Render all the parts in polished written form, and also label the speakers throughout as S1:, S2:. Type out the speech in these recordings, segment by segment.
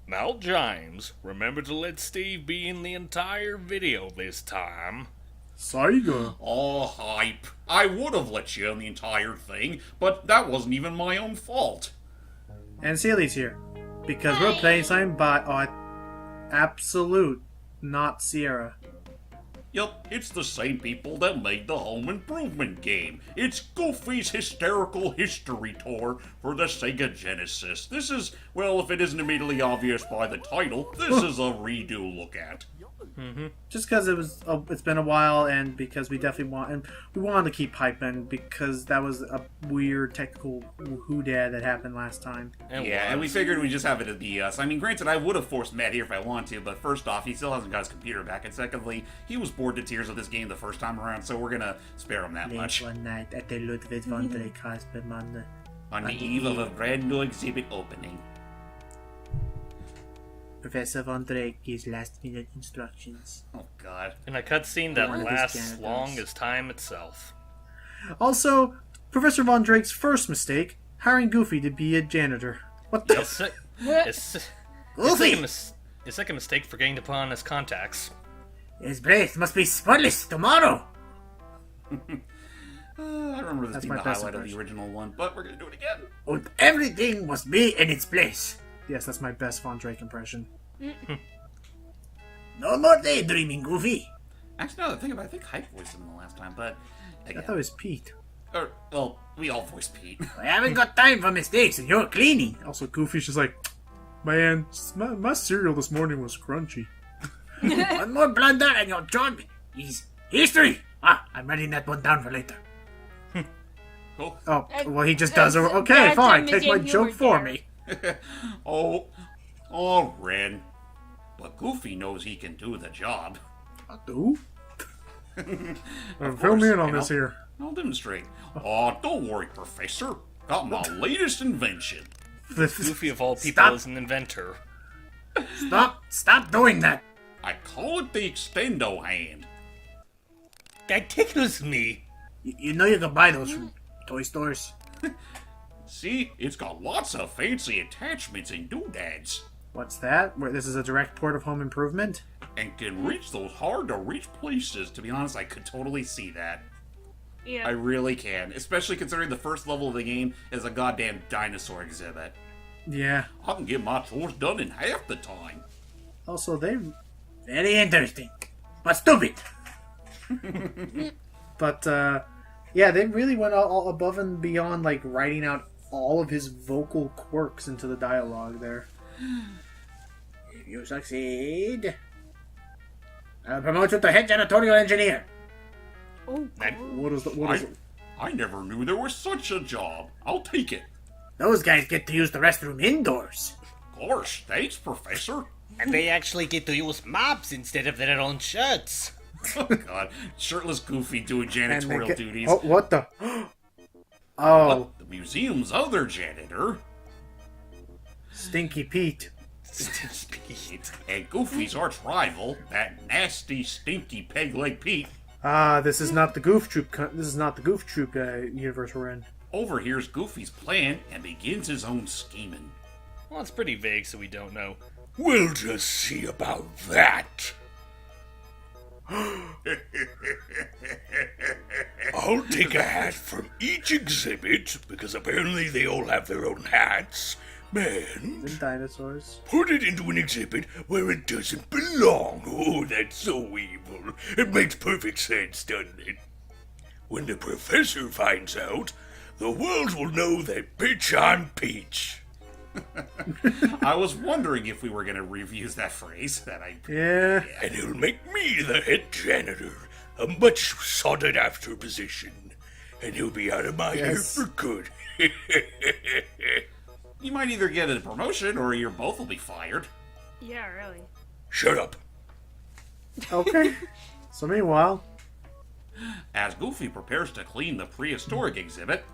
S1: Now, James, remember to let Steve be in the entire video this time.
S2: Saiga.
S3: Oh, hype. I would have let you in the entire thing, but that wasn't even my own fault.
S2: And Seely's here. Because we're playing something by Absolute, not Sierra.
S3: Yup, it's the same people that made the home improvement game. It's Goofy's Hysterical History Tour for the Sega Genesis. This is, well, if it isn't immediately obvious by the title, this is a redo look at.
S2: Just because it's been a while, and because we definitely wanted to keep hyping because that was a weird technical hoodad that happened last time.
S3: And we figured we'd just have it be us. I mean, granted, I would have forced Matt here if I wanted to, but first off, he still hasn't got his computer back, and secondly, he was bored to tears of this game the first time around, so we're gonna spare him that much.
S2: One night at the Ludwig von Drake Hospital
S3: On the eve of a brand new exhibit opening.
S2: Professor Von Drake gives last-minute instructions.
S3: Oh, God.
S1: In a cutscene that
S2: One of his
S1: lasts
S2: janitors.
S1: long as time itself.
S2: Also, Professor Von Drake's first mistake, hiring Goofy to be a janitor. What the?
S1: His second mistake for getting upon his contacts.
S2: His breath must be spotless tomorrow.
S3: I remember this
S2: That's
S3: being
S2: my
S3: the
S2: best
S3: highlight of the
S2: impression.
S3: original one, but we're gonna do it again.
S2: And everything must be in its place. Yes, that's my best Von Drake impression. No more daydreaming, Goofy.
S3: Actually, now that I think about it, I think Hype voiced him the last time, but
S2: I
S3: again,
S2: thought it was Pete.
S3: well, we all voiced Pete.
S2: I haven't got time for mistakes, and you're cleaning. Also, Goofy's just like, man, my cereal this morning was crunchy. One more blunder and your job is history. I'm writing that one down for later.
S3: Cool.
S2: Oh, well, he just does it. Okay, fine. Take my joke for me.
S3: Oh, Ren. But Goofy knows he can do the job.
S2: Do?
S3: Of
S2: Fill me
S3: course,
S2: in on
S3: you
S2: this
S3: know.
S2: here.
S3: I'll demonstrate. Oh, don't worry, Professor. Got my latest invention.
S1: Goofy of all people
S2: Stop.
S1: is an inventor.
S2: Stop doing that.
S3: I call it the extendo hand.
S1: That tickles me.
S2: You know you can buy those from toy stores.
S3: See, it's got lots of fancy attachments and doodads.
S2: What's that? Where this is a direct port of Home Improvement?
S3: And can reach those hard-to-reach places. To be honest, I could totally see that.
S4: Yeah.
S3: I really can. Especially considering the first level of the game is a goddamn dinosaur exhibit.
S2: Yeah.
S3: I can get my chores done in half the time.
S2: Also, they're very interesting, but stupid. But yeah, they really went all above and beyond, like writing out all of his vocal quirks into the dialogue there. If you succeed, I'll promote you to head janitorial engineer.
S4: Oh,
S2: What is it?
S3: I never knew there was such a job. I'll take it.
S2: Those guys get to use the restroom indoors.
S3: Of course. Thanks, Professor.
S1: And they actually get to use mops instead of their own shirts.
S3: Oh, God. Shirtless Goofy doing janitorial duties.
S2: Oh, what the? Oh,
S3: But the museum's other janitor,
S2: Stinky Pete.
S3: and Goofy's arch rival, that nasty, stinky peg-leg Pete,
S2: This is not the Goof Troop. This is not the Goof Troop universe we're in.
S3: overhears Goofy's plan and begins his own scheming.
S1: Well, it's pretty vague, so we don't know.
S5: We'll just see about that. I'll take a hat from each exhibit, because apparently they all have their own hats, and
S2: The dinosaurs.
S5: put it into an exhibit where it doesn't belong. Oh, that's so evil. It makes perfect sense, doesn't it? When the professor finds out, the world will know that bitch I'm Peach.
S3: I was wondering if we were going to reuse that phrase.
S2: Yeah.
S5: And he'll make me the head janitor, a much sought after position. And he'll be out of my hair
S2: Yes.
S5: for good.
S3: You might either get a promotion or you both will be fired.
S4: yeah, really.
S5: Shut up.
S2: Okay. So meanwhile,
S3: As Goofy prepares to clean the prehistoric exhibit,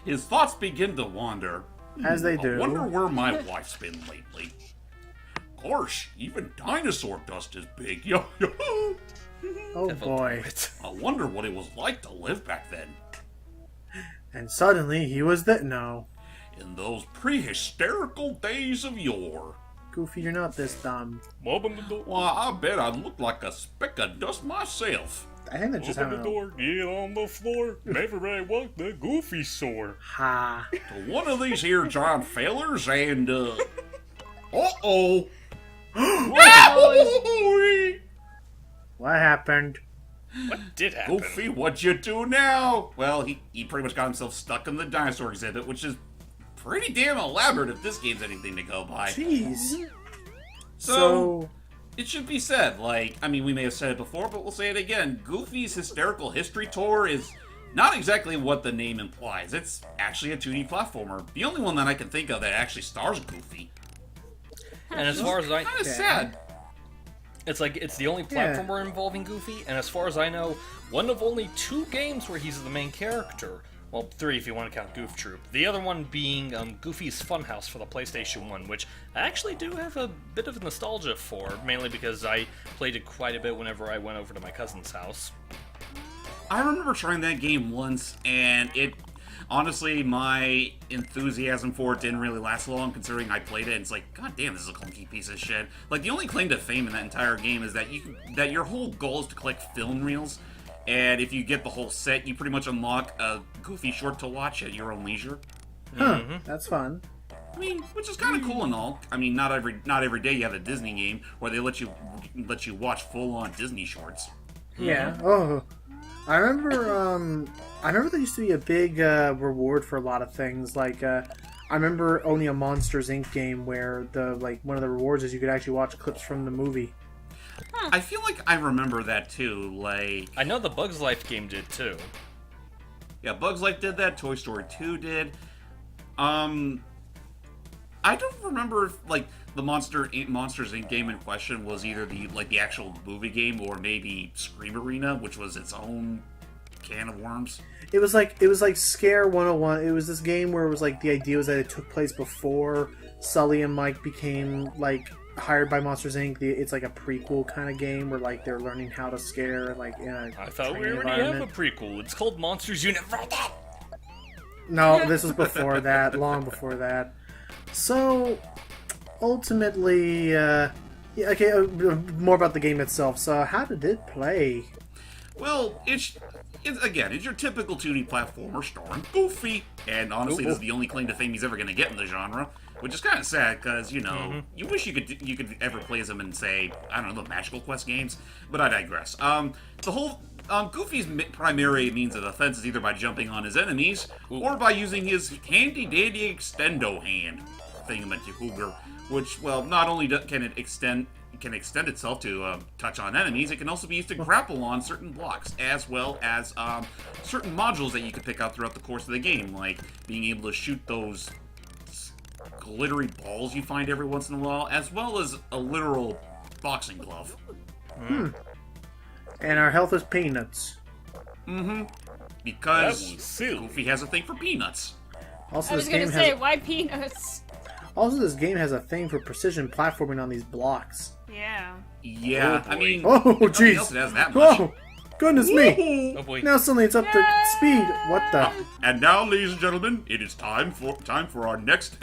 S3: his thoughts begin to wander.
S2: as they
S3: I
S2: do.
S3: wonder where my wife's been lately. Of course, even dinosaur dust is big. Yo, yo.
S2: Oh boy.
S3: I wonder what it was like to live back then.
S2: And suddenly he was the no.
S3: in those pre-hysterical days of yore.
S2: Goofy, you're not this dumb.
S1: Open the door.
S3: Why, I bet I'd look like a speck of dust myself.
S2: I think that's just
S1: Open
S2: how
S1: the door, get on the floor. Everybody walk the goofy sore.
S2: Ha.
S3: To one of these here giant fellers and, uh-oh.
S2: What happened?
S1: What did happen?
S3: Goofy, what'd you do now? Well, he pretty much got himself stuck in the dinosaur exhibit, which is pretty damn elaborate if this game's anything to go by.
S2: Jeez.
S3: So, it should be said, like, I mean, we may have said it before, but we'll say it again. Goofy's Hysterical History Tour is not exactly what the name implies. It's actually a 2D platformer. The only one that I can think of that actually stars Goofy.
S1: And as far as I...
S3: Kind of sad.
S1: It's like, it's the only platformer involving Goofy, and as far as I know, one of only 2 games where he's the main character. Well, 3 if you want to count Goof Troop. The other one being Goofy's Funhouse for the PlayStation 1, which I actually do have a bit of nostalgia for, mainly because I played it quite a bit whenever I went over to my cousin's house.
S3: I remember trying that game once, and it... Honestly, my enthusiasm for it didn't really last long, considering I played it, and it's like, god damn, this is a clunky piece of shit. Like, the only claim to fame in that entire game is that that your whole goal is to collect film reels, and if you get the whole set, you pretty much unlock a Goofy short to watch at your own leisure.
S2: Huh. That's fun.
S3: I mean, which is kind of cool and all. I mean, not every day you have a Disney game where they let you watch full-on Disney shorts.
S2: Yeah. Oh. I remember there used to be a big reward for a lot of things. Like, I remember owning a Monsters Inc. game where one of the rewards is you could actually watch clips from the movie.
S3: I feel like I remember that too. Like,
S1: I know the Bugs Life game did too.
S3: yeah, Bugs Life did that. Toy Story 2 did. I don't remember if, like, the Monsters Inc. game in question was either the actual movie game or maybe Scream Arena, which was its own can of worms.
S2: It was like Scare 101. It was this game where it was like the idea was that it took place before Sully and Mike became like hired by Monsters Inc. It's like a prequel kind of game where like they're learning how to scare like in a
S1: I thought we
S2: training
S1: already have a
S2: environment.
S1: prequel. It's called Monsters University.
S2: No, this was before that, long before that. So, ultimately, more about the game itself. So, how did it play?
S3: Well, it's your typical 2D platformer starring Goofy, and honestly, this is the only claim to fame he's ever going to get in the genre, which is kind of sad because you wish you could ever play as him in, say, I don't know, the Magical Quest games, but I digress. The whole Goofy's primary means of defense is either by jumping on his enemies or by using his handy-dandy extendo hand thingamajigooger, which, well, not only can it extend itself to touch on enemies, it can also be used to grapple on certain blocks, as well as certain modules that you can pick out throughout the course of the game, like being able to shoot those glittery balls you find every once in a while, as well as a literal boxing glove.
S2: And our health is peanuts.
S3: Because
S1: That was silly.
S3: Goofy has a thing for peanuts.
S2: Also,
S4: I was gonna say, why peanuts?
S2: Also, this game has a thing for precision platforming on these blocks.
S4: Yeah.
S3: Yeah,
S1: Oh,
S3: I
S1: boy.
S3: mean,
S2: Oh,
S3: nothing else
S2: jeez!
S3: that has that much.
S2: Oh, goodness me!
S1: Oh boy.
S2: Now suddenly it's up to speed. What the?
S3: And now, ladies and gentlemen, it is time for our next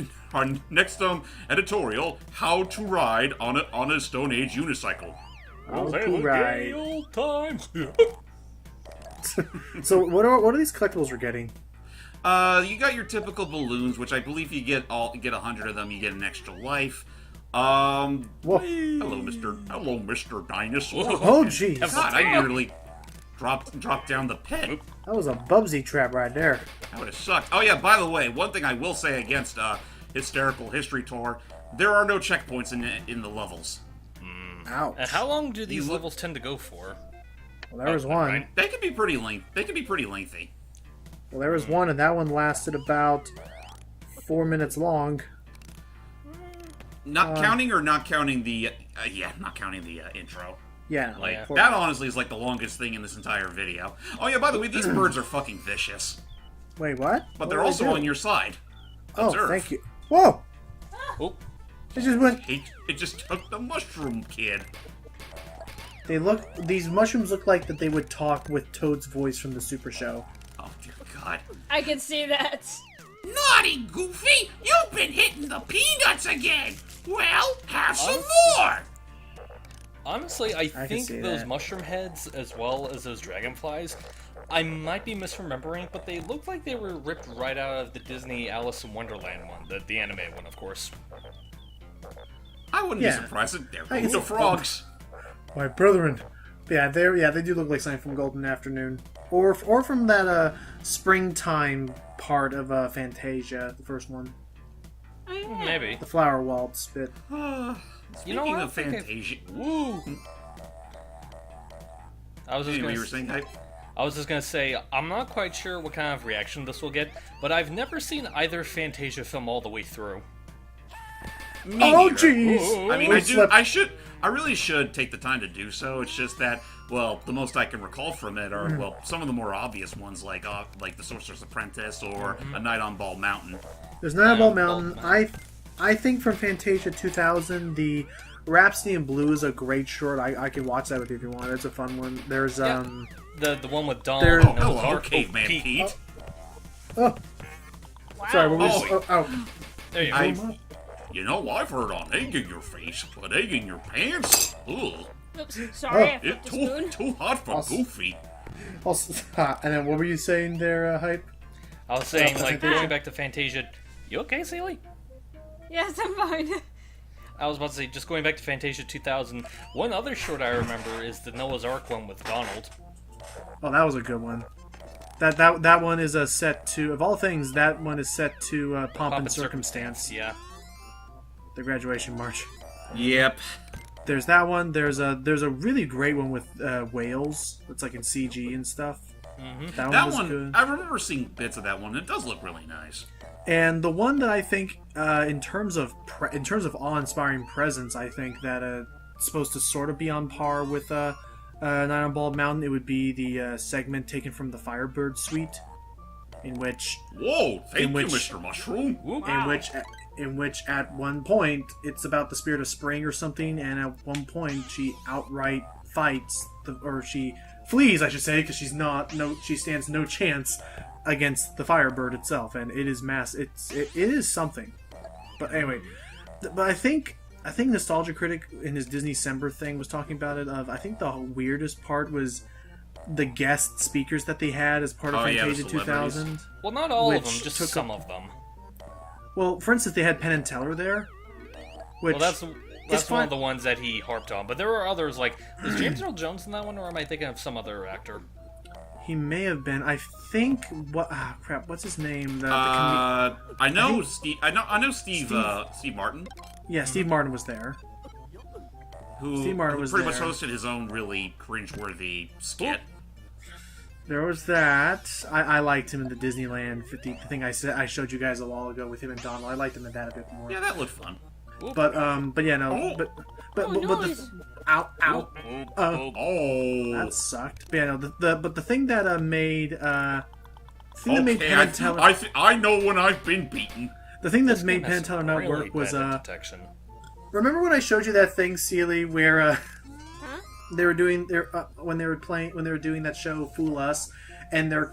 S3: editorial: How to ride on a Stone Age unicycle.
S2: How
S1: Hey,
S2: to
S1: look,
S2: ride.
S1: gay old times.
S2: So, what are these collectibles we're getting?
S3: You got your typical balloons, which I believe you get 100 of them, you get an extra life.
S2: Whoa!
S3: Hello, Mr. Dinosaur.
S2: Oh, jeez!
S3: God, I nearly dropped down the pit.
S2: That was a Bubsy trap right there.
S3: That would have sucked. Oh yeah, by the way, one thing I will say against Hysterical History Tour, there are no checkpoints in the levels.
S2: Ouch!
S1: And how long do these levels tend to go for?
S2: Well, there was
S1: never
S2: one.
S1: mind.
S3: They can be pretty lengthy.
S2: Well, there was one, and that one lasted about 4 minutes long.
S3: Not counting the intro.
S2: Yeah,
S3: Like
S1: Yeah.
S3: that honestly is like the longest thing in this entire video. Oh yeah, by the way, these birds are fucking vicious,
S2: Wait, what?
S3: but
S2: What
S3: they're
S2: did I
S3: also
S2: do?
S3: on your side.
S2: Oh,
S3: Observe.
S2: thank you. Whoa!
S1: Oh,
S2: It just went.
S3: It just took the mushroom kid.
S2: These mushrooms look like that they would talk with Toad's voice from the Super Show.
S3: Oh dear God.
S4: I can see that.
S3: Naughty Goofy! You've been hitting the peanuts again! Well, have some more!
S1: Honestly, I
S2: can
S1: think
S2: see
S1: those
S2: that.
S1: mushroom heads, as well as those dragonflies, I might be misremembering, but they look like they were ripped right out of the Disney Alice in Wonderland one, the anime one, of course.
S3: I wouldn't
S2: Yeah.
S3: be surprised if they're
S2: I can
S3: the
S2: see-
S3: frogs.
S2: My brethren. They do look like something from Golden Afternoon, or from that springtime part of Fantasia, the first one,
S4: Oh, yeah.
S1: Maybe.
S2: the flower waltz bit.
S3: Speaking
S1: what?
S3: of
S1: I think
S3: Fantasia...
S1: Woo! I was just
S3: Anyway,
S1: gonna
S3: you were saying,
S1: I was just gonna say, I'm not quite sure what kind of reaction this will get, but I've never seen either Fantasia film all the way through.
S3: Me
S2: Oh,
S3: neither.
S2: jeez!
S3: I mean,
S2: We
S3: I really should take the time to do so. It's just that, well, the most I can recall from it are, well, some of the more obvious ones, like The Sorcerer's Apprentice or A Night on Bald Mountain.
S2: There's Nightball
S1: Bald
S2: Mountain.
S1: Mountain.
S2: I think from Fantasia 2000, the Rhapsody in Blue is a great short. I can watch that with you if you want. It's a fun one. There's
S1: Yeah. The one with Dawn.
S2: There-
S1: and
S3: Oh, hello,
S1: Ozark.
S3: Caveman
S1: Pete.
S3: Pete.
S2: oh,
S4: Wow.
S2: sorry. What was
S3: Oh.
S2: oh,
S1: There you go.
S3: You know, I've heard on egg in your face, but egg in your pants? Ugh.
S4: Oops, sorry, I
S3: It's
S4: flipped the spoon.
S3: too hot for
S2: Awesome.
S3: Goofy.
S2: and then what were you saying there, Hype?
S1: I was saying, like,
S2: Fantasia.
S1: going back to Fantasia. You okay, Sealy?
S4: Yes, I'm fine.
S1: I was about to say, just going back to Fantasia 2000, one other short I remember is the Noah's Ark one with Donald.
S2: Oh, that was a good one. That one is a set to, of all things, that one is set to Pomp and Circumstance,
S1: Yeah.
S2: the graduation march.
S3: Yep.
S2: There's that one. There's a really great one with whales. It's like in CG and stuff. That
S3: That
S2: was
S3: one,
S2: good.
S3: I remember seeing bits of that one. It does look really nice.
S2: And the one that I think, in terms of awe-inspiring presence, I think that it's supposed to sort of be on par with Night on Bald Mountain. It would be the segment taken from the Firebird Suite, in which
S3: Whoa, thank
S2: In
S3: you,
S2: which-
S3: Mr. Mushroom.
S2: in which at one point it's about the spirit of spring or something, and at one point she outright fights or she flees, I should say, because she stands no chance against the Firebird itself, and it is it is something. But anyway, but I think Nostalgia Critic in his Disney December thing was talking about it. I think the weirdest part was the guest speakers that they had as part of
S3: Oh, yeah, the
S2: Fantasia 2000.
S1: Well, not all of
S2: Which
S1: them, just
S2: took
S1: some of them.
S2: Well, for instance, they had Penn and Teller there, which
S1: Well, that's
S2: it's
S1: one
S2: fine.
S1: of the ones that he harped on. But there were others, like, was James Earl Jones in that one, or am I thinking of some other actor?
S2: He may have been. I think what's his name?
S3: I know Steve. I know Steve. Steve Martin,
S2: Yeah, Steve Martin was there.
S3: who
S2: Steve Martin
S3: who
S2: was
S3: pretty
S2: there.
S3: much hosted his own really cringeworthy skit.
S2: There was that. I liked him in the Disneyland. The thing I showed you guys a while ago with him and Donald. I liked him in that a bit more.
S3: Yeah, that looked fun.
S2: But yeah, no.
S3: Oh.
S2: But
S4: Oh,
S2: the
S4: noise.
S2: ow.
S3: Oh,
S2: That sucked. But yeah, no. The thing that made made
S3: okay.
S2: Penn and Teller.
S3: I know when I've been beaten.
S2: The thing that
S1: This
S2: made
S1: one
S2: Penn
S1: has
S2: and Teller not
S1: really
S2: work was
S1: bad detection.
S2: remember when I showed you that thing, Sealy, where
S4: Huh?
S2: they were doing when they were doing that show Fool Us, and their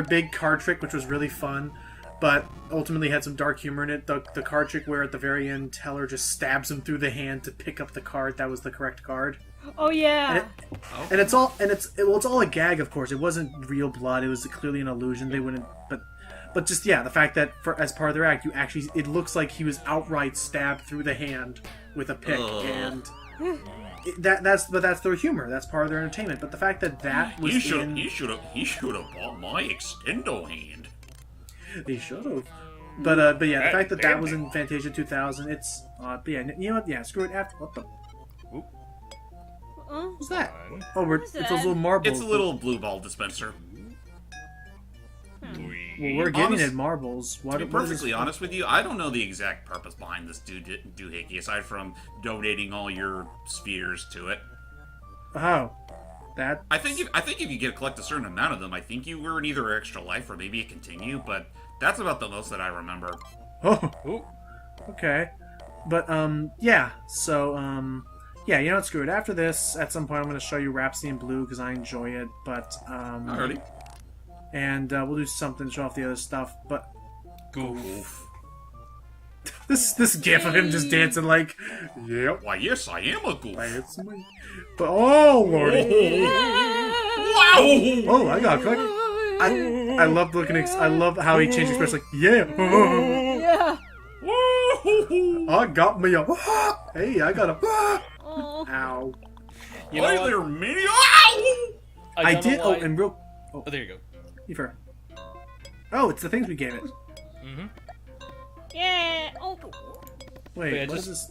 S2: big card trick, which was really fun, but ultimately had some dark humor in it. The card trick where at the very end Teller just stabs him through the hand to pick up the card that was the correct card.
S4: Oh yeah.
S2: And it's all a gag, of course. It wasn't real blood. It was clearly an illusion. They wouldn't, but just yeah, the fact that as part of their act, it looks like he was outright stabbed through the hand with a pick, and that's their humor. That's part of their entertainment. But the fact that was
S3: He should have bought my extendo hand.
S2: They should have. But yeah, the fact that was in Fantasia 2000, it's but yeah, you know what? Yeah, screw it. What the? What's that? Oh, it's those little marbles.
S3: It's a little blue ball dispenser.
S2: Well, we're giving
S3: Honest-
S2: it marbles. What?
S3: To be
S2: what is
S3: perfectly
S2: this-
S3: honest with you, I don't know the exact purpose behind this doohickey, aside from donating all your spheres to it.
S2: Oh, that.
S3: I think if you collect a certain amount of them, I think you earn either extra life or maybe a continue, but that's about the most that I remember.
S2: Oh,
S1: Ooh.
S2: okay. But yeah. So yeah, you know what? Screw it. After this, at some point, I'm going to show you Rhapsody in Blue because I enjoy it. But
S3: Alrighty.
S2: and we'll do something to show off the other stuff. But
S1: Goof.
S2: This gif of him just dancing like, yep.
S3: Why, yes, I am a goof.
S2: That's me. But oh lordy.
S3: Wow!
S2: Oh, I got click. I love looking. I love how he changed expression. Like, yeah.
S4: Yeah.
S2: I got me a. Hey, I got a.
S4: Oh.
S2: Ow.
S1: You know
S3: Hi
S1: what?
S3: there, Minnie. Ow!
S2: I
S1: don't know
S2: did. Oh,
S1: why-
S2: and real.
S1: Oh, there you go.
S2: You've heard. Oh, it's the things we gave it.
S1: Mm-hmm.
S4: Yeah. Oh.
S2: Wait,
S1: Yeah,
S2: what
S1: just-
S2: is this?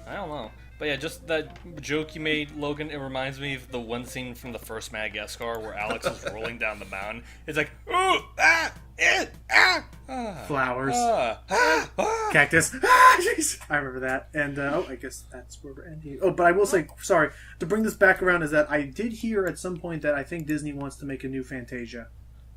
S1: I don't know. But yeah, just that joke you made, Logan, it reminds me of the one scene from the first Madagascar where Alex is rolling down the mountain. It's like, ooh,
S2: Flowers.
S1: ah.
S2: Cactus. Jeez. I remember that. And, I guess that's where we're ending. Oh, but I will say, sorry, to bring this back around is that I did hear at some point that I think Disney wants to make a new Fantasia.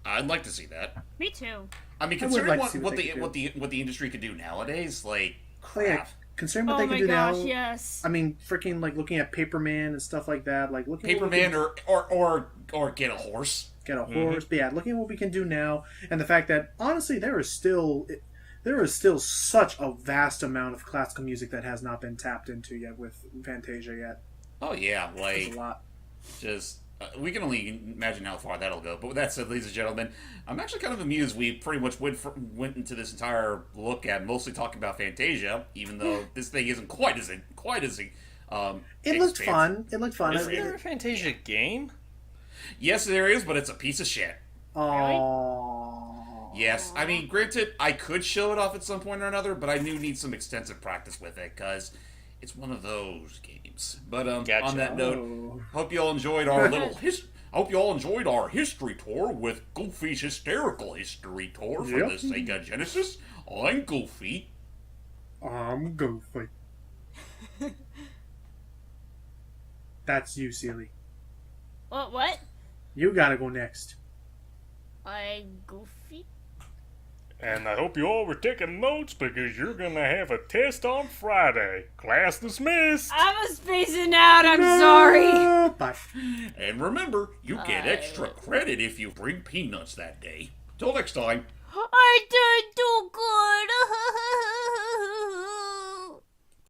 S3: I'd like to see that.
S4: Me too.
S3: I mean,
S2: I would
S3: considering
S2: like to see
S3: what
S2: what they could
S3: the industry could do nowadays, like
S2: Oh, yeah.
S3: crap.
S2: Considering what
S4: Oh
S2: they
S4: my
S2: can do
S4: gosh,
S2: now.
S4: yes.
S2: I mean, freaking, like, looking at Paperman and stuff like that. Like, looking at what we
S3: Paperman
S2: can-
S3: or get a horse.
S2: get a horse. But yeah, looking at what we can do now, and the fact that honestly there is still such a vast amount of classical music that has not been tapped into yet with Fantasia yet.
S3: Oh yeah,
S2: There's
S3: like
S2: a lot.
S3: just we can only imagine how far that'll go. But with that said, ladies and gentlemen, I'm actually kind of amused we pretty much went into this entire look at mostly talking about Fantasia, even though this thing isn't quite as
S2: It looked
S3: expansive.
S2: fun. It looked fun.
S3: Is
S1: Is there a Fantasia game?
S3: Yes, there is, but it's a piece of shit.
S2: Aww.
S3: Yes, I mean, granted, I could show it off at some point or another, but I do need some extensive practice with it because it's one of those games. But
S1: Gotcha.
S3: on that note,
S2: Oh.
S3: hope you all enjoyed our hope you all enjoyed our history tour with Goofy's Hysterical History Tour for
S2: Yep.
S3: the Sega Genesis. I'm Goofy.
S2: I'm goofy. That's you, Seely.
S4: What?
S2: You gotta go next.
S4: I goofy.
S5: And I hope you all were taking notes because you're gonna have a test on Friday. Class dismissed.
S4: I'm spacing out. I'm sorry.
S2: Bye.
S3: And remember, you get extra credit if you bring peanuts that day. Till next time.
S4: I did too good.